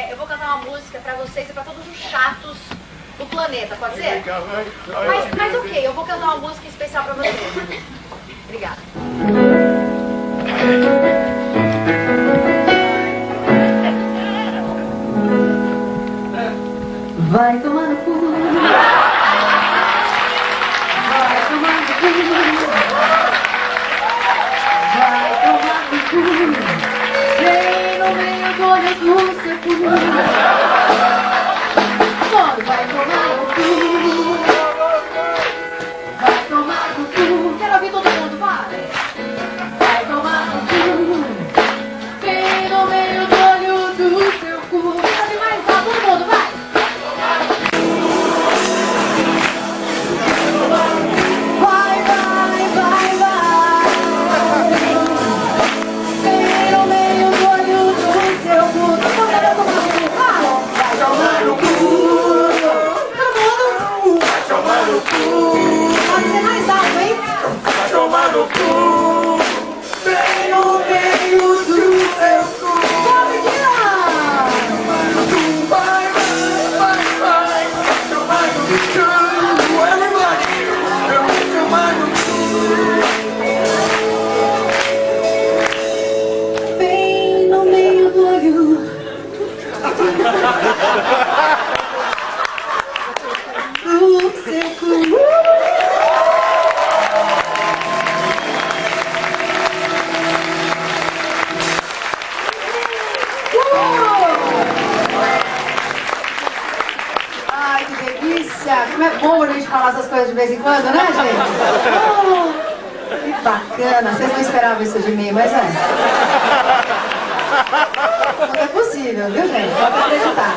eu vou cantar uma música pra vocês e pra todos os chatos do planeta, pode ser? Mas ok, eu vou cantar uma música especial pra vocês. Obrigada. Vai tomar no cu. Vai tomar no cu. Vai tomar no cu. Vem no meio do olho do seu cu. Mano, vai tomar no cu. Vai tomar no cu. Quero ouvir todo mundo, vai. Vai tomar no cu. Vem no meio do olho do seu cu. Quero ouvir mais alto, todo mundo, vai. Vai, vai, vai, vai. Vem no meio do olho do seu cu. Todo mundo vai tomar no cu. Vai tomar no cu. Todo mundo. Vai tomar no cu, Pode ser mais alto, hein? vai tomar no cu. Vem no meio do seu cu. Vamos, Dina! Vai, vai, vai, tomar no cu. Everybody, eu vou tomar no cu. Vem no meio do olho. Do seu cu. Ai, que delícia! Como é bom a gente falar essas coisas de vez em quando, né, gente? Que bacana! Vocês não esperavam isso de mim, mas é. Não é possível, viu, gente? Pode acreditar.